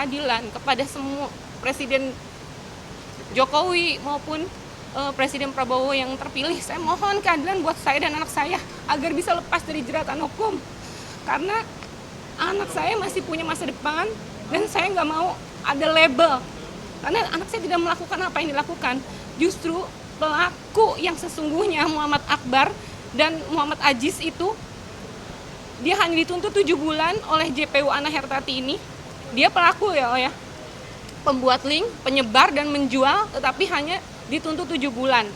keadilan kepada semua Presiden Jokowi maupun Presiden Prabowo yang terpilih. Saya mohon keadilan buat saya dan anak saya agar bisa lepas dari jeratan hukum. Karena anak saya masih punya masa depan dan saya nggak mau ada label. Karena anak saya tidak melakukan apa yang dilakukan. Justru pelaku yang sesungguhnya Muhammad Akbar dan Muhammad Aziz itu, dia hanya dituntut 7 bulan oleh JPU Ana Hertati ini. Dia pelaku ya, pembuat link, penyebar dan menjual, tetapi hanya dituntut 7 bulan.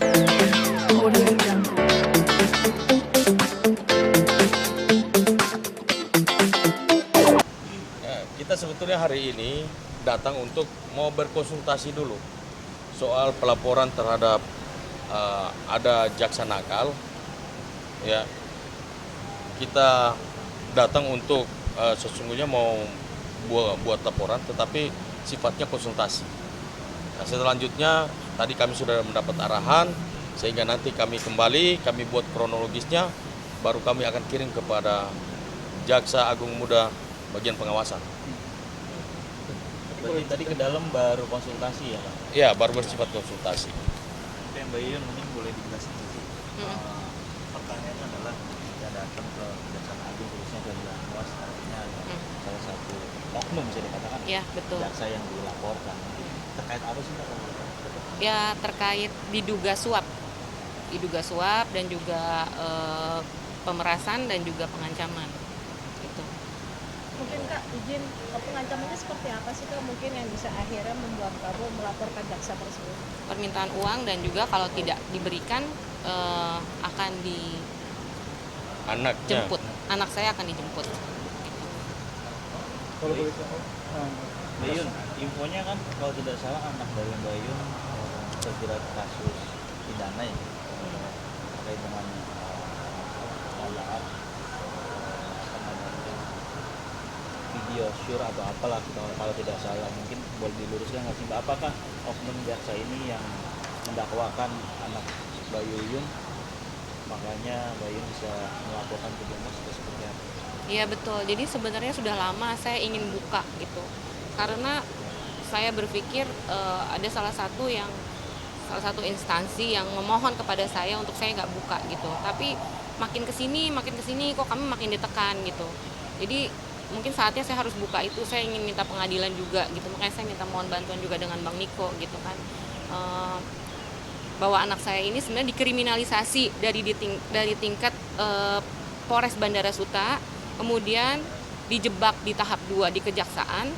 Kita sebetulnya hari ini datang untuk mau berkonsultasi dulu soal pelaporan terhadap ada jaksa nakal. Ya, kita datang untuk sesungguhnya mau buat laporan, tetapi sifatnya konsultasi. Nah, selanjutnya tadi kami sudah mendapat arahan, sehingga nanti kami kembali, kami buat kronologisnya, baru kami akan kirim kepada Jaksa Agung Muda bagian pengawasan. Berarti tadi ke dalam baru konsultasi ya Pak? Ya, baru bersifat konsultasi. Oke Mbak Yuyun, mungkin boleh dijelasin dulu. Pertanyaannya adalah kita datang ke Kejaksaan Agung, khususnya ke Banyumas, artinya salah satu oknum bisa dikatakan, Ya, betul. jaksa yang dilaporkan. Terkait apa sih Mbak? Ya, terkait diduga suap dan juga pemerasan dan juga pengancaman. Gitu. Mungkin Kak, izin pengancamannya seperti apa sih Kak, mungkin yang bisa akhirnya membuat kamu melaporkan jaksa tersebut? Permintaan uang dan juga kalau tidak diberikan akan Anaknya, dijemput. Anak saya akan dijemput. Kalau boleh tahu, Mbak Yuyun, infonya kan kalau tidak salah anak dari Mbak Yuyun terjerat kasus pidana ya, terkait dengan video syur atau apalah kalau tidak salah. Mungkin boleh diluruskan nggak sih Mbak, apakah oknum jaksa ini yang mendakwakan anak Mbak Yuyun, makanya Mbak Yuyun bisa melaporkan ke Banyumas atau seperti apa? Iya betul, jadi sebenarnya sudah lama saya ingin buka gitu, karena saya berpikir ada salah satu instansi yang memohon kepada saya untuk saya nggak buka gitu, tapi makin kesini kok kami makin ditekan gitu. Jadi mungkin saatnya saya harus buka itu, saya ingin minta pengadilan juga gitu, makanya saya minta mohon bantuan juga dengan Bang Niko gitu kan, bahwa anak saya ini sebenarnya dikriminalisasi dari tingkat Polres Bandara Suta, kemudian dijebak di tahap 2 di Kejaksaan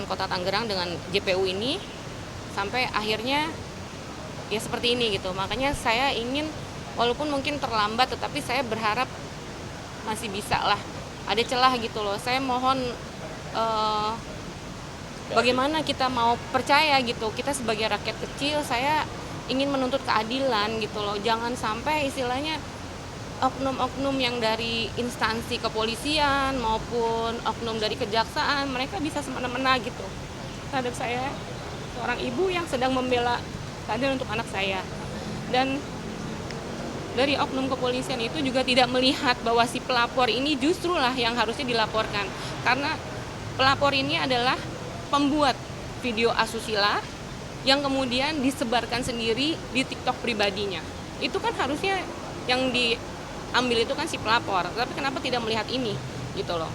Kota Tangerang dengan JPU ini, sampai akhirnya ya seperti ini gitu. Makanya saya ingin, walaupun mungkin terlambat, tetapi saya berharap masih bisa lah, ada celah gitu loh. Saya mohon bagaimana kita mau percaya gitu, kita sebagai rakyat kecil, saya ingin menuntut keadilan gitu loh. Jangan sampai istilahnya oknum-oknum yang dari instansi kepolisian maupun oknum dari kejaksaan, mereka bisa semena-mena gitu terhadap saya, seorang ibu yang sedang membela keadilan untuk anak saya. Dan dari oknum kepolisian itu juga tidak melihat bahwa si pelapor ini justru lah yang harusnya dilaporkan, karena pelapor ini adalah pembuat video asusila yang kemudian disebarkan sendiri di TikTok pribadinya. Itu kan harusnya yang diambil itu kan si pelapor, tapi kenapa tidak melihat ini gitu loh.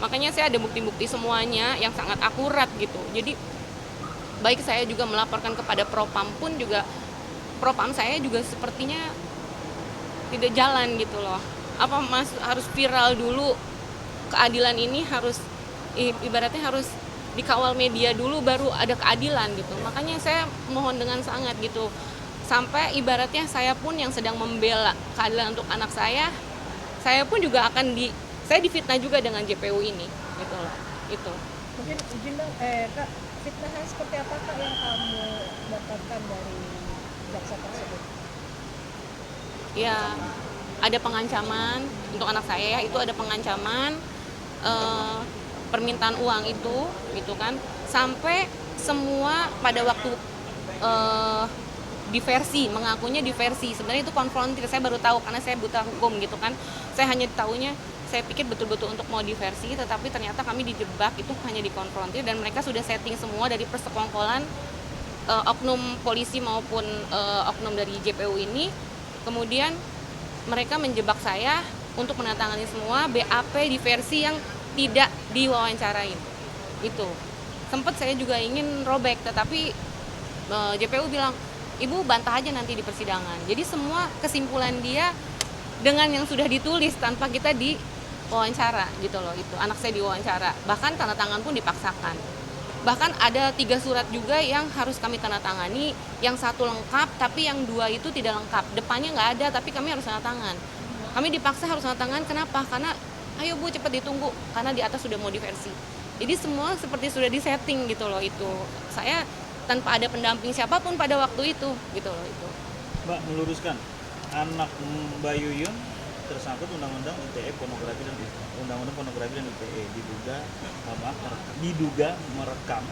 Makanya saya ada bukti-bukti semuanya yang sangat akurat gitu. Jadi baik saya juga melaporkan kepada Propam pun juga, Propam saya juga sepertinya tidak jalan gitu loh. Apa harus viral dulu, keadilan ini harus ibaratnya harus dikawal media dulu baru ada keadilan gitu. Makanya saya mohon dengan sangat gitu, sampai ibaratnya saya pun yang sedang membela keadilan untuk anak saya pun juga akan saya difitnah juga dengan JPU ini gitu loh. Itu Mungkin izin dong, Kak, fitnahnya seperti apa Kak yang kamu dapatkan dari jaksa tersebut? ya, ada pengancaman untuk anak saya ya, itu ada pengancaman, permintaan uang itu gitu kan, sampai semua pada waktu diversi, mengakunya diversi, sebenarnya itu konfrontir. Saya baru tahu karena saya buta hukum gitu kan, saya hanya tahunya saya pikir betul-betul untuk mau diversi, tetapi ternyata kami dijebak, itu hanya dikonfrontir dan mereka sudah setting semua dari persekongkolan oknum polisi maupun oknum dari JPU ini. Kemudian mereka menjebak saya untuk menandatangani semua BAP di versi yang tidak diwawancarain. Itu sempat saya juga ingin robek, tetapi JPU bilang, ibu bantah aja nanti di persidangan. Jadi semua kesimpulan dia dengan yang sudah ditulis tanpa kita diwawancara gitu loh. Itu anak saya diwawancara, bahkan tanda tangan pun dipaksakan. Bahkan ada 3 surat juga yang harus kami tanda tangani, yang 1 lengkap tapi yang 2 itu tidak lengkap, depannya nggak ada tapi kami harus tanda tangan. Kami dipaksa harus tanda tangan, kenapa? Karena ayo bu cepat ditunggu, karena di atas sudah mau diversi. Jadi semua seperti sudah disetting gitu loh. Itu saya tanpa ada pendamping siapapun pada waktu itu gitu loh. Itu Mbak meluruskan, anak Mbak Yuyun tersangkut undang-undang ITE pornografi dan undang-undang pornografi dan ITE diduga merekam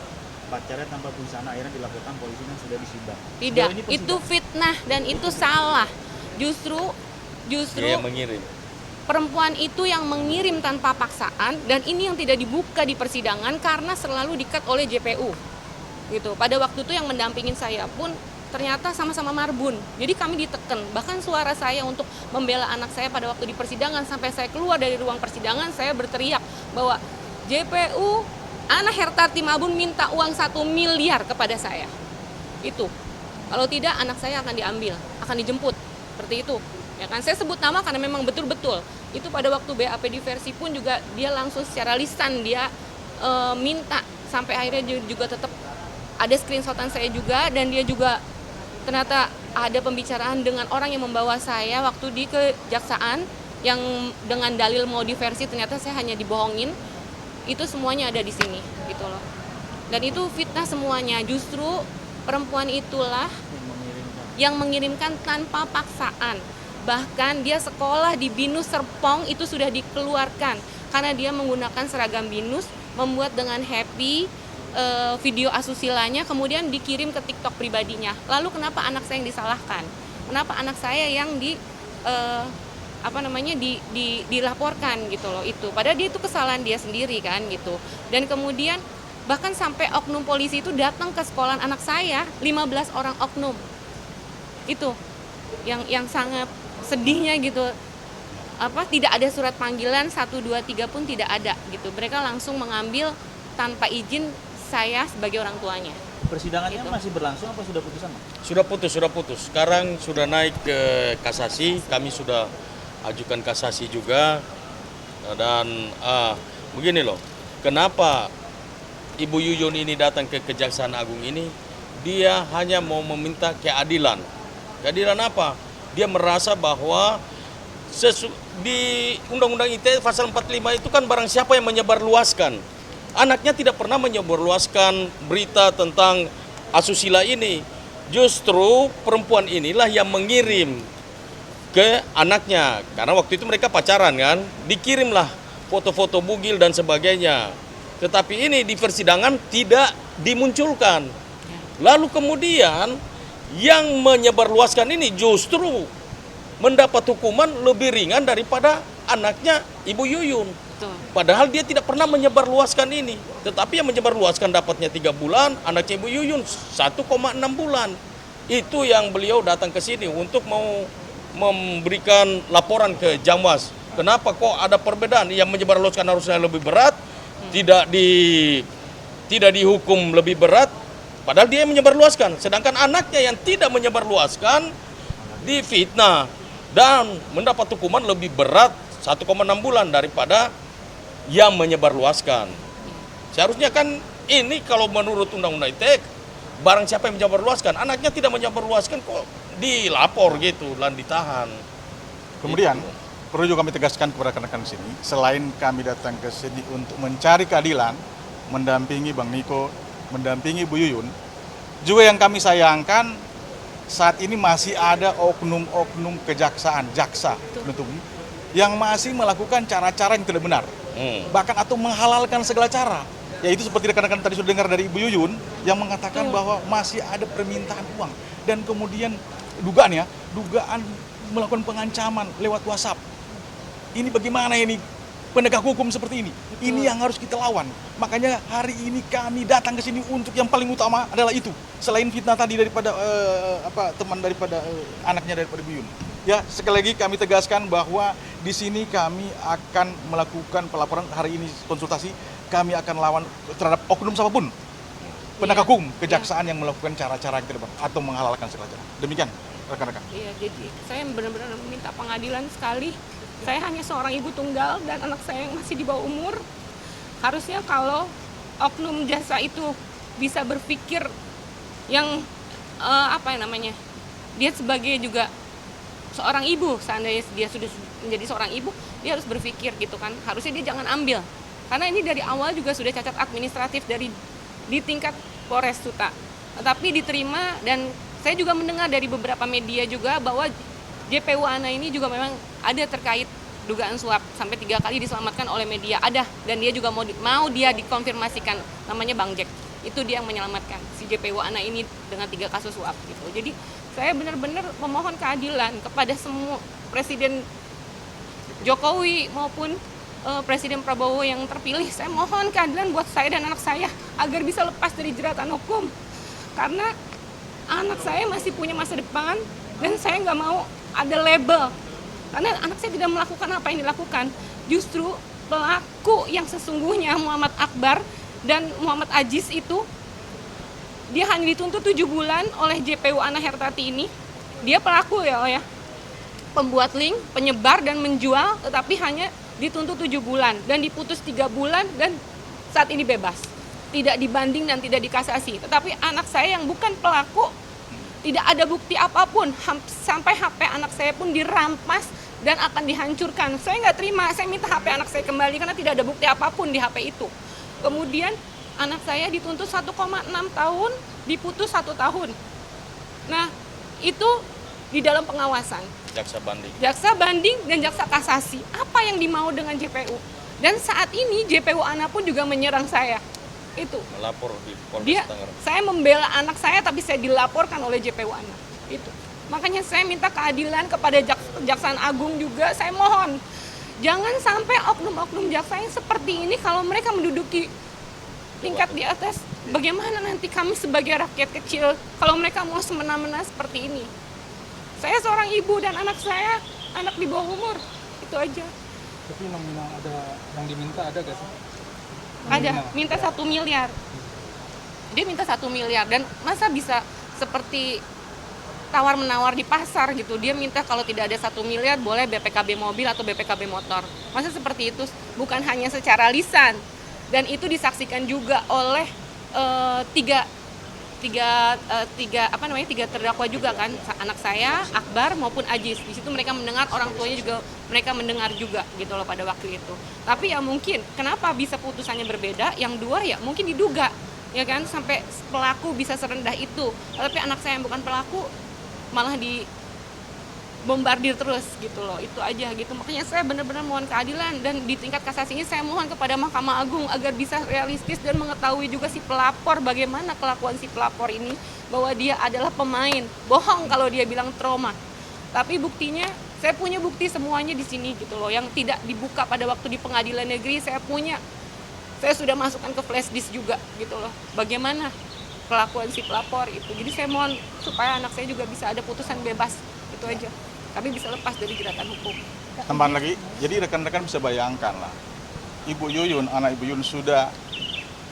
pacarnya tanpa busana, akhirnya dilaporkan polisi dan sudah disidang. tidak, Sejauh ini itu fitnah dan itu salah. Justru Dia yang mengirim. perempuan itu yang mengirim tanpa paksaan, dan ini yang tidak dibuka di persidangan karena selalu dikat oleh JPU gitu. Pada waktu itu yang mendampingin saya pun ternyata sama-sama marbun, jadi kami ditekan. Bahkan suara saya untuk membela anak saya pada waktu di persidangan, sampai saya keluar dari ruang persidangan saya berteriak bahwa JPU Ana Hertarti Mabun minta uang 1 miliar kepada saya. Itu kalau tidak anak saya akan diambil, akan dijemput, seperti itu. Ya kan, saya sebut nama karena memang betul-betul itu pada waktu BAP diversi pun juga dia langsung secara lisan dia minta, sampai akhirnya dia juga tetap ada screenshotan saya juga, dan dia juga ternyata ada pembicaraan dengan orang yang membawa saya waktu di kejaksaan yang dengan dalil mau diversi, ternyata saya hanya dibohongin. Itu semuanya ada di sini gitu loh. Dan itu fitnah semuanya. Justru perempuan itulah yang mengirimkan tanpa paksaan. Bahkan dia sekolah di BINUS Serpong itu sudah dikeluarkan karena dia menggunakan seragam BINUS, membuat dengan happy video asusilanya, kemudian dikirim ke TikTok pribadinya. Lalu kenapa anak saya yang disalahkan? Kenapa anak saya yang dilaporkan gitu loh? Itu padahal dia itu kesalahan dia sendiri kan gitu. Dan kemudian bahkan sampai oknum polisi itu datang ke sekolah anak saya, 15 orang oknum. Itu yang sangat sedihnya gitu. Tidak ada surat panggilan 1, 2, 3 pun tidak ada gitu. Mereka langsung mengambil tanpa izin saya sebagai orang tuanya. Persidangannya Gitu. masih berlangsung apa sudah putusan? Sudah putus. Sekarang sudah naik ke kasasi, kami sudah ajukan kasasi juga. Dan begini loh, kenapa Ibu Yuyun ini datang ke Kejaksaan Agung ini? Dia hanya mau meminta keadilan. Keadilan apa? Dia merasa bahwa di Undang-Undang ITE pasal 45 itu kan barang siapa yang menyebarluaskan. Anaknya tidak pernah menyebarluaskan berita tentang asusila ini. Justru perempuan inilah yang mengirim ke anaknya. Karena waktu itu mereka pacaran kan, dikirimlah foto-foto bugil dan sebagainya. Tetapi ini di persidangan tidak dimunculkan. Lalu kemudian yang menyebarluaskan ini justru mendapat hukuman lebih ringan daripada anaknya Ibu Yuyun. Betul. Padahal dia tidak pernah menyebarluaskan ini. Tetapi yang menyebarluaskan dapatnya 3 bulan, anaknya Ibu Yuyun 1,6 bulan. Itu yang beliau datang ke sini untuk mau memberikan laporan ke Jamwas. Kenapa kok ada perbedaan? Yang menyebarluaskan harusnya lebih berat, tidak dihukum lebih berat, padahal dia yang menyebarluaskan. Sedangkan anaknya yang tidak menyebarluaskan difitnah dan mendapat hukuman lebih berat 1,6 bulan daripada yang menyebarluaskan. Seharusnya kan ini kalau menurut Undang-Undang ITE, barang siapa yang menyebarluaskan, anaknya tidak menyebarluaskan kok dilapor gitu dan ditahan. Kemudian perlu juga kami tegaskan kepada rekan-rekan sini, selain kami datang ke sini untuk mencari keadilan, mendampingi Bang Niko, mendampingi Bu Yuyun, juga yang kami sayangkan saat ini masih ada oknum-oknum kejaksaan, jaksa penuntut umum yang masih melakukan cara-cara yang tidak benar, bahkan atau menghalalkan segala cara. Yaitu seperti rekan-rekan tadi sudah dengar dari Ibu Yuyun yang mengatakan bahwa masih ada permintaan uang dan kemudian dugaan melakukan pengancaman lewat WhatsApp. Ini bagaimana ini penegak hukum seperti ini. Ini yang harus kita lawan. Makanya hari ini kami datang ke sini untuk yang paling utama adalah itu. Selain fitnah tadi daripada teman daripada anaknya daripada Buyun. Ya, sekali lagi kami tegaskan bahwa di sini kami akan melakukan pelaporan hari ini konsultasi, kami akan lawan terhadap oknum siapapun. Penegak hukum, kejaksaan yang melakukan cara-cara yang tidak benar atau menghalalkan segala cara. Demikian rekan-rekan. Iya, jadi saya benar-benar minta pengadilan sekali. Saya hanya seorang ibu tunggal dan anak saya yang masih di bawah umur. Harusnya kalau oknum jasa itu bisa berpikir yang dia sebagai juga seorang ibu, seandainya dia sudah menjadi seorang ibu, dia harus berpikir gitu kan. Harusnya dia jangan ambil. Karena ini dari awal juga sudah cacat administratif di tingkat Polres Suta. Tetapi diterima, dan saya juga mendengar dari beberapa media juga bahwa JPU Ana ini juga memang ada terkait dugaan suap sampai 3 kali diselamatkan oleh media, ada, dan dia juga mau dia dikonfirmasikan, namanya Bang Jack, itu dia yang menyelamatkan si JPU Ana ini dengan 3 kasus suap gitu. Jadi saya benar-benar memohon keadilan kepada semua Presiden Jokowi maupun Presiden Prabowo yang terpilih. Saya mohon keadilan buat saya dan anak saya agar bisa lepas dari jeratan hukum, karena anak saya masih punya masa depan dan saya nggak mau ada label, karena anak saya tidak melakukan apa yang dilakukan. Justru pelaku yang sesungguhnya Muhammad Akbar dan Muhammad Aziz itu, dia hanya dituntut 7 bulan oleh JPU Ana Hertati ini. Dia pelaku ya, pembuat link, penyebar dan menjual, tetapi hanya dituntut 7 bulan dan diputus 3 bulan dan saat ini bebas. Tidak dibanding dan tidak dikasasi. Tetapi anak saya yang bukan pelaku, tidak ada bukti apapun, sampai HP anak saya pun dirampas dan akan dihancurkan. Saya nggak terima, saya minta HP anak saya kembali karena tidak ada bukti apapun di HP itu. Kemudian anak saya dituntut 1,6 tahun, diputus 1 tahun. Nah, itu di dalam pengawasan. Jaksa banding dan jaksa kasasi. Apa yang dimau dengan JPU? Dan saat ini JPU Ana pun juga menyerang saya. Itu. Melapor di Polres Tangerang. Saya membela anak saya tapi saya dilaporkan oleh JPU Ana. Itu. Makanya saya minta keadilan kepada Kejaksaan Agung juga. Saya mohon jangan sampai oknum-oknum jaksa yang seperti ini, kalau mereka menduduki tingkat di atas, bagaimana nanti kami sebagai rakyat kecil kalau mereka mau semena-mena seperti ini. Saya seorang ibu dan anak saya anak di bawah umur. Itu aja. Tapi nominal ada yang diminta ada gak sih? Ada, minta 1 miliar. Dia minta 1 miliar dan masa bisa seperti tawar-menawar di pasar gitu. Dia minta kalau tidak ada 1 miliar boleh BPKB mobil atau BPKB motor. Masa seperti itu, bukan hanya secara lisan. Dan itu disaksikan juga oleh tiga terdakwa juga kan, anak saya, Akbar maupun Aziz. Di situ mereka mendengar, orang tuanya juga mereka mendengar juga gitu loh pada waktu itu. Tapi ya mungkin kenapa bisa putusannya berbeda? Yang dua ya mungkin diduga ya kan, sampai pelaku bisa serendah itu. Tapi anak saya yang bukan pelaku malah bombardir terus gitu loh. Itu aja gitu. Makanya saya benar-benar mohon keadilan, dan di tingkat kasasi ini saya mohon kepada Mahkamah Agung agar bisa realistis dan mengetahui juga si pelapor, bagaimana kelakuan si pelapor ini, bahwa dia adalah pemain. Bohong kalau dia bilang trauma. Tapi buktinya saya punya bukti semuanya di sini gitu loh, yang tidak dibuka pada waktu di pengadilan negeri. Saya punya. Saya sudah masukkan ke flash disk juga gitu loh. Bagaimana kelakuan si pelapor itu. Jadi saya mohon supaya anak saya juga bisa ada putusan bebas. Itu aja. Kami bisa lepas dari jeratan hukum. Tambahan lagi, jadi rekan-rekan bisa bayangkan lah, Ibu Yuyun, anak Ibu Yuyun sudah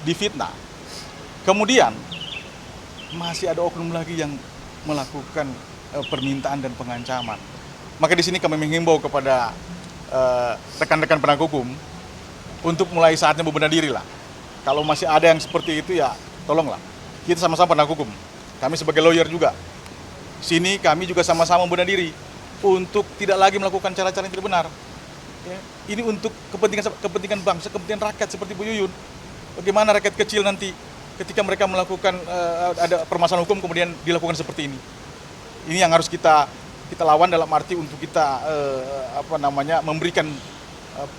difitnah. Kemudian masih ada oknum lagi yang melakukan permintaan dan pengancaman. Maka di sini kami menghimbau kepada rekan-rekan penegak hukum untuk mulai saatnya membenar diri lah. Kalau masih ada yang seperti itu ya tolonglah. Kita sama-sama penegak hukum. Kami sebagai lawyer juga. Sini kami juga sama-sama membenar diri untuk tidak lagi melakukan cara-cara yang tidak benar. Ya, ini untuk kepentingan bangsa, kepentingan rakyat seperti Bu Yuyun. Bagaimana rakyat kecil nanti ketika mereka melakukan ada permasalahan hukum kemudian dilakukan seperti ini. Ini yang harus kita lawan dalam arti untuk kita memberikan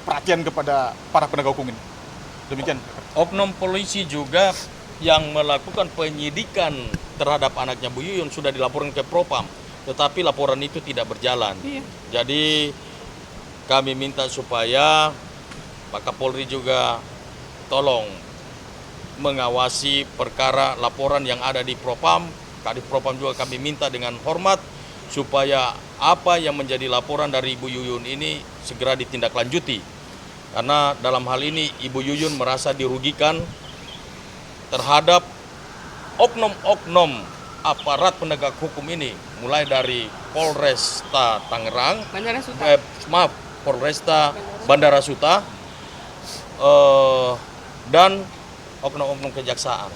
perhatian kepada para penegak hukum ini. Demikian. Oknum polisi juga yang melakukan penyidikan terhadap anaknya Bu Yuyun sudah dilaporkan ke Propam, tetapi laporan itu tidak berjalan. Iya. Jadi kami minta supaya Pak Kapolri juga tolong mengawasi perkara laporan yang ada di Propam. Kadif Propam juga kami minta dengan hormat supaya apa yang menjadi laporan dari Ibu Yuyun ini segera ditindaklanjuti. Karena dalam hal ini Ibu Yuyun merasa dirugikan terhadap oknum-oknum aparat penegak hukum ini, mulai dari Polresta Tangerang, Bandara Suta. Polresta Bandara Suta, dan oknum-oknum kejaksaan.